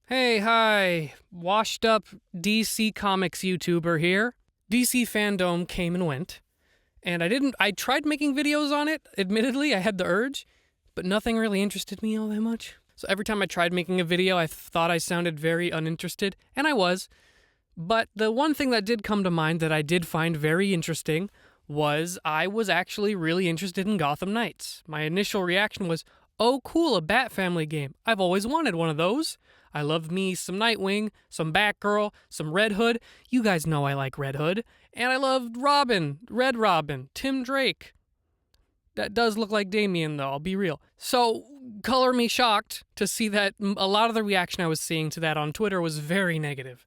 Hey, hi. Washed up DC Comics YouTuber here. DC fandom came and went, and I tried making videos on it, admittedly, I had the urge, but nothing really interested me all that much. So every time I tried making a video, I thought I sounded very uninterested, and I was. But the one thing that did come to mind that I did find very interesting was I was actually really interested in Gotham Knights. My initial reaction was, oh cool, a Bat Family game. I've always wanted one of those. I love me some Nightwing, some Batgirl, some Red Hood. You guys know I like Red Hood. And I loved Robin, Red Robin, Tim Drake. That does look like Damian, though, I'll be real. So, color me shocked to see that a lot of the reaction I was seeing to that on Twitter was very negative.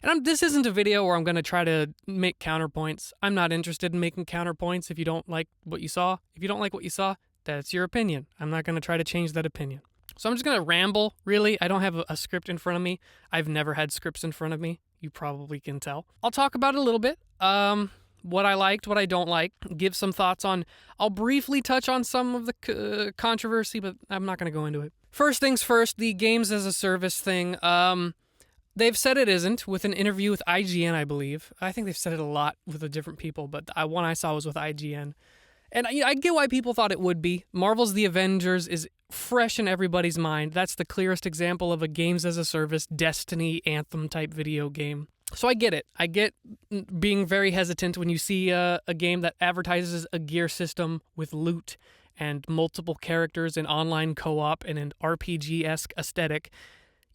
And this isn't a video where I'm going to try to make counterpoints. I'm not interested in making counterpoints if you don't like what you saw. If you don't like what you saw, that's your opinion. I'm not going to try to change that opinion. So I'm just going to ramble, really. I don't have a script in front of me. I've never had scripts in front of me. You probably can tell. I'll talk about it a little bit. What I liked, what I don't like, give some thoughts on. I'll briefly touch on some of the controversy, but I'm not going to go into it. First things first, the games as a service thing. They've said it isn't with an interview with IGN, I believe. I think they've said it a lot with the different people, but the one I saw was with IGN. And I get why people thought it would be. Marvel's The Avengers is fresh in everybody's mind. That's the clearest example of a games as a service, Destiny, Anthem type video game. So I get it. I get being very hesitant when you see a game that advertises a gear system with loot and multiple characters and online co-op and an RPG-esque aesthetic.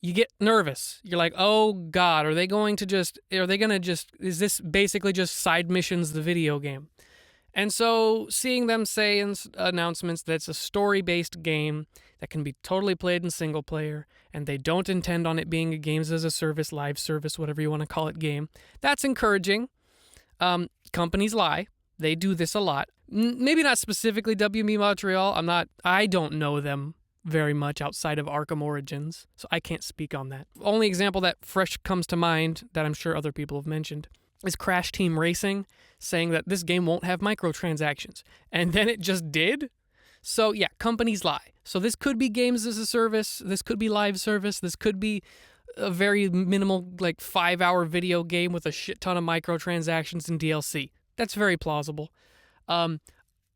You get nervous. You're like, oh God, is this basically just side missions, the video game? And so seeing them say in announcements that it's a story-based game that can be totally played in single player, and they don't intend on it being a games as a service, live service, whatever you want to call it, game, that's encouraging. Companies lie. They do this a lot. Maybe not specifically WB Montreal. I don't know them very much outside of Arkham Origins, so I can't speak on that. Only example that fresh comes to mind that I'm sure other people have mentioned is Crash Team Racing, saying that this game won't have microtransactions. And then it just did? So yeah, companies lie. So this could be games as a service, this could be live service, this could be a very minimal, 5-hour video game with a shit ton of microtransactions and DLC. That's very plausible. I'm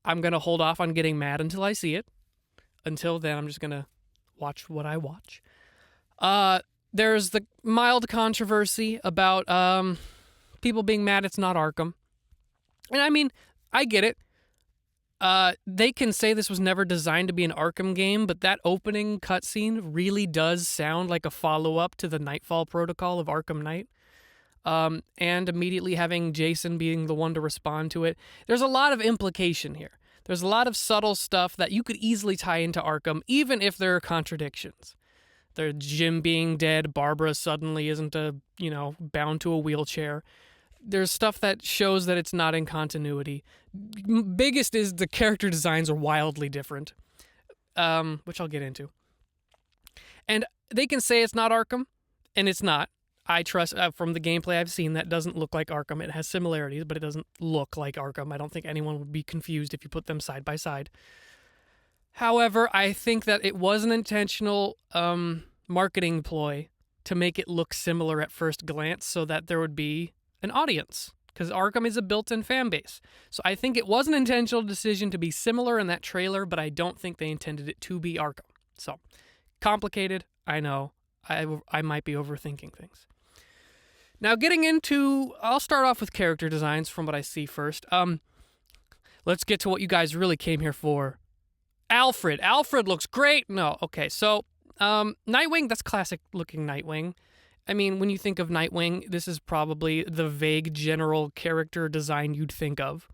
going to hold off on getting mad until I see it. Until then, I'm just going to watch what I watch. There's the mild controversy about people being mad it's not Arkham. And I mean, I get it. They can say this was never designed to be an Arkham game, but that opening cutscene really does sound like a follow-up to the Nightfall protocol of Arkham Knight. And immediately having Jason being the one to respond to it. There's a lot of implication here. There's a lot of subtle stuff that you could easily tie into Arkham, even if there are contradictions. There's Jim being dead, Barbara suddenly isn't bound to a wheelchair. There's stuff that shows that it's not in continuity. Biggest is the character designs are wildly different, which I'll get into. And they can say it's not Arkham, and it's not. I trust, from the gameplay I've seen, that doesn't look like Arkham. It has similarities, but it doesn't look like Arkham. I don't think anyone would be confused if you put them side by side. However, I think that it was an intentional marketing ploy to make it look similar at first glance so that there would be an audience, because Arkham is a built-in fan base. So I think it was an intentional decision to be similar in that trailer, but I don't think they intended it to be Arkham. So, complicated, I know. I might be overthinking things. Now, I'll start off with character designs from what I see first. Let's get to what you guys really came here for. Alfred looks great. No, okay, so Nightwing, that's classic-looking Nightwing. I mean, when you think of Nightwing, this is probably the vague general character design you'd think of.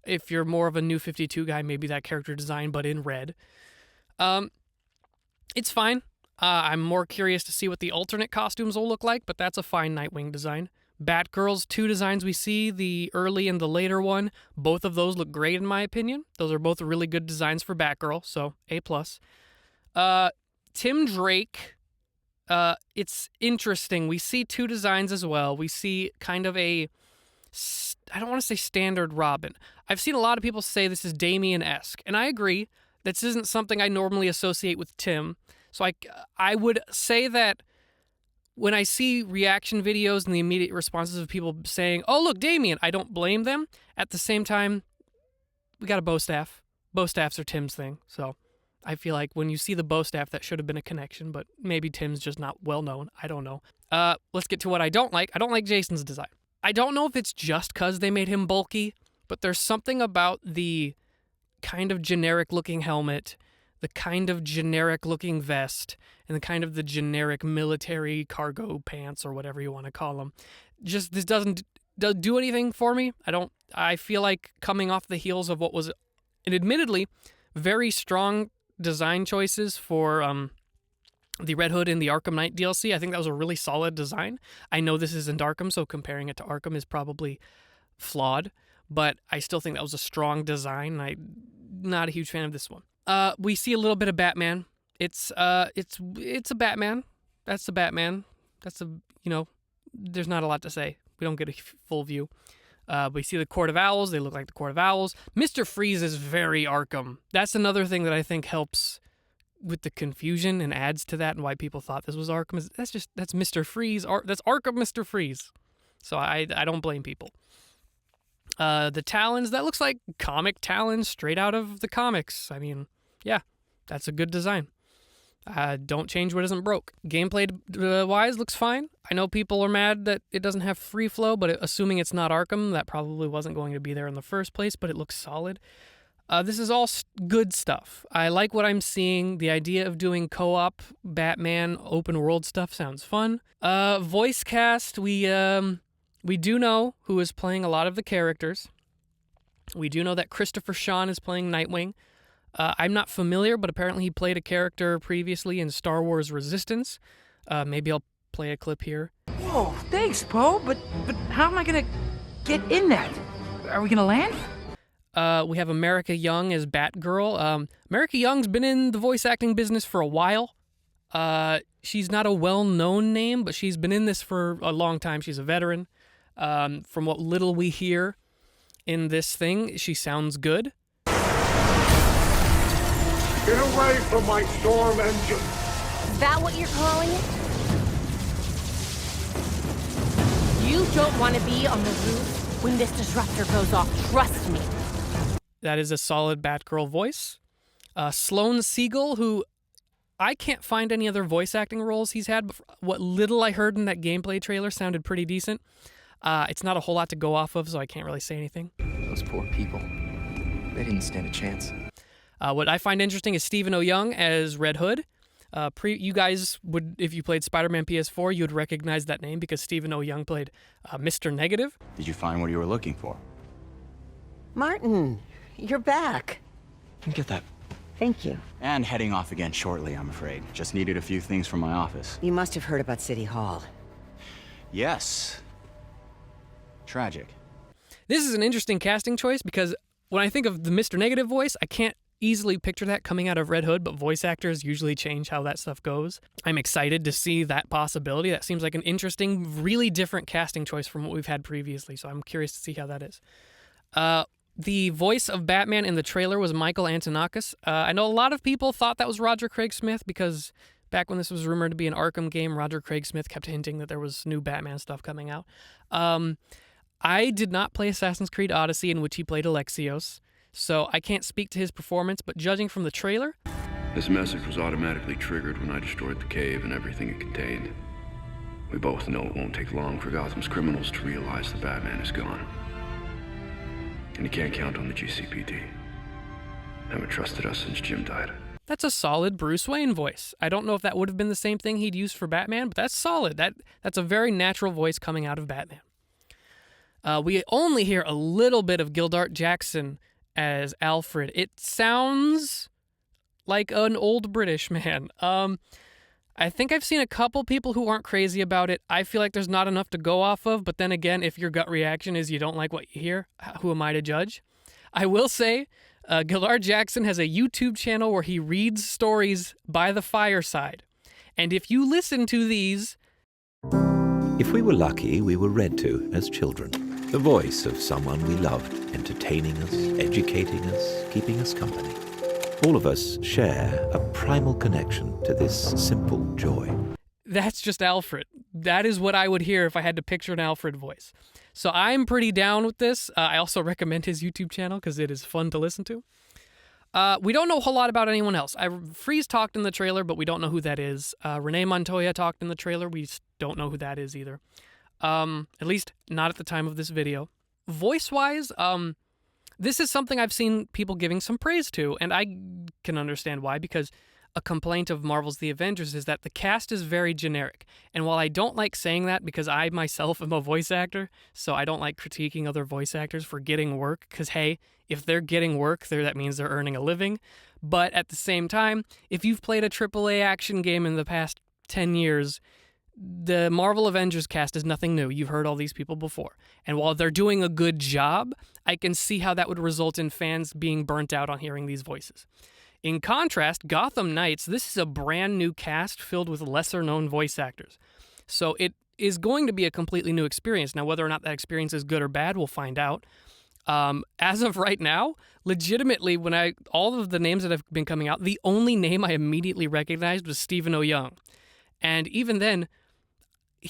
If you're more of a New 52 guy, maybe that character design, but in red. It's fine. I'm more curious to see what the alternate costumes will look like, but that's a fine Nightwing design. Batgirl's two designs we see, the early and the later one, both of those look great in my opinion. Those are both really good designs for Batgirl, so A+. Tim Drake, it's interesting. We see two designs as well. We see kind of I don't want to say standard Robin. I've seen a lot of people say this is Damian-esque, and I agree. This isn't something I normally associate with Tim. So I would say that when I see reaction videos and the immediate responses of people saying, "Oh, look, Damien," I don't blame them. At the same time, we got a bow staff. Bow staffs are Tim's thing, so I feel like when you see the bow staff, that should have been a connection, but maybe Tim's just not well known. I don't know. Let's get to what I don't like. I don't like Jason's design. I don't know if it's just because they made him bulky, but there's something about the kind of generic-looking helmet, the kind of generic-looking vest, and the kind of the generic military cargo pants or whatever you want to call them. Just this doesn't do anything for me. I feel like coming off the heels of what was an admittedly very strong design choices for the Red Hood and the Arkham Knight DLC. I think that was a really solid design. I know this isn't Arkham, so comparing it to Arkham is probably flawed, but I still think that was a strong design. I'm not a huge fan of this one. We see a little bit of Batman. It's a Batman. That's the Batman. There's not a lot to say. We don't get a full view. We see the Court of Owls. They look like the Court of Owls. Mr. Freeze is very Arkham. That's another thing that I think helps with the confusion and adds to that and why people thought this was Arkham. That's Mr. Freeze. That's Arkham Mr. Freeze. So I don't blame people. The Talons, that looks like comic Talons straight out of the comics. I mean, yeah, that's a good design. Don't change what isn't broke. Gameplay-wise looks fine. I know people are mad that it doesn't have free flow, but assuming it's not Arkham, that probably wasn't going to be there in the first place, but it looks solid. This is all good stuff. I like what I'm seeing. The idea of doing co-op Batman open world stuff sounds fun. Voice cast, we do know who is playing a lot of the characters. We do know that Christopher Sean is playing Nightwing. I'm not familiar, but apparently he played a character previously in Star Wars Resistance. Maybe I'll play a clip here. Whoa, thanks, Poe, but how am I gonna get in that? Are we gonna land? We have America Young as Batgirl. America Young's been in the voice acting business for a while. She's not a well-known name, but she's been in this for a long time. She's a veteran. From what little we hear in this thing, she sounds good. Get away from my storm engine! Is that what you're calling it? You don't want to be on the roof when this disruptor goes off, trust me. That is a solid Batgirl voice. Sloane Siegel, who I can't find any other voice acting roles he's had, but what little I heard in that gameplay trailer sounded pretty decent. It's not a whole lot to go off of, so I can't really say anything. Those poor people. They didn't stand a chance. What I find interesting is Stephen O. Young as Red Hood. You guys would, if you played Spider-Man PS4, you would recognize that name because Stephen O. Young played Mr. Negative. Did you find what you were looking for? Martin, you're back. You get that. Thank you. And heading off again shortly, I'm afraid. Just needed a few things from my office. You must have heard about City Hall. Yes. Tragic. This is an interesting casting choice because when I think of the Mr. Negative voice, I can't easily picture that coming out of Red Hood, but voice actors usually change how that stuff goes. I'm excited to see that possibility. That seems like an interesting, really different casting choice from what we've had previously, so I'm curious to see how that is. The voice of Batman in the trailer was Michael Antonakis. I know a lot of people thought that was Roger Craig Smith because back when this was rumored to be an Arkham game, Roger Craig Smith kept hinting that there was new Batman stuff coming out. I did not play Assassin's Creed Odyssey, in which he played Alexios, so I can't speak to his performance, but judging from the trailer... This message was automatically triggered when I destroyed the cave and everything it contained. We both know it won't take long for Gotham's criminals to realize the Batman is gone. And you can't count on the GCPD. Haven't trusted us since Jim died. That's a solid Bruce Wayne voice. I don't know if that would have been the same thing he'd used for Batman, but that's solid. That's a very natural voice coming out of Batman. We only hear a little bit of Gildart Jackson as Alfred. It sounds like an old British man. I think I've seen a couple people who aren't crazy about it. I feel like there's not enough to go off of, but then again, if your gut reaction is you don't like what you hear, who am I to judge? I will say, Gildart Jackson has a YouTube channel where he reads stories by the fireside. And if you listen to these... If we were lucky, we were read to as children. The voice of someone we loved, entertaining us, educating us, keeping us company. All of us share a primal connection to this simple joy. That's just Alfred. that is what I would hear if I had to picture an Alfred voice. So I'm pretty down with this. I also recommend his YouTube channel because it is fun to listen to. We don't know a whole lot about anyone else. Freeze talked in the trailer, but we don't know who that is. Renee Montoya talked in the trailer. We don't know who that is either. At least not at the time of this video. Voice-wise, this is something I've seen people giving some praise to, and I can understand why, because a complaint of Marvel's The Avengers is that the cast is very generic. And while I don't like saying that because I myself am a voice actor, so I don't like critiquing other voice actors for getting work, because hey, if they're getting work, that means they're earning a living. But at the same time, if you've played a AAA action game in the past 10 years, the Marvel Avengers cast is nothing new. You've heard all these people before. And while they're doing a good job, I can see how that would result in fans being burnt out on hearing these voices. In contrast, Gotham Knights, this is a brand new cast filled with lesser-known voice actors. So it is going to be a completely new experience. Now, whether or not that experience is good or bad, we'll find out. As of right now, legitimately, all of the names that have been coming out, the only name I immediately recognized was Stephen O. Young. And even then,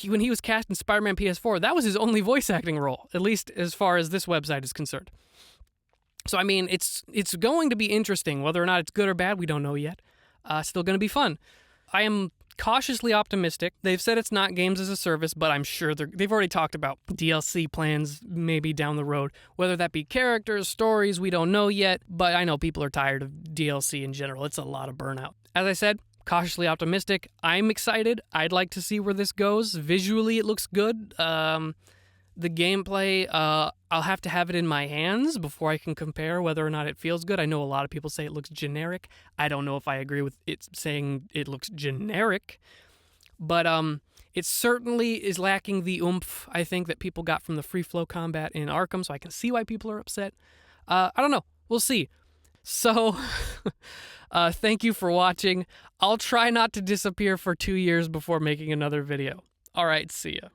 when he was cast in Spider-Man PS4, that was his only voice acting role, at least as far as this website is concerned. So, I mean, it's going to be interesting. Whether or not it's good or bad, we don't know yet. Still going to be fun. I am cautiously optimistic. They've said it's not games as a service, but I'm sure they've already talked about DLC plans maybe down the road. Whether that be characters, stories, we don't know yet, but I know people are tired of DLC in general. It's a lot of burnout. As I said, cautiously optimistic. I'm excited. I'd like to see where this goes. Visually, it looks good. The gameplay, I'll have to have it in my hands before I can compare whether or not it feels good. I know a lot of people say it looks generic. I don't know if I agree with it saying it looks generic, but it certainly is lacking the oomph, I think, that people got from the free flow combat in Arkham, so I can see why people are upset. I don't know. We'll see. So, thank you for watching. I'll try not to disappear for 2 years before making another video. All right, see ya.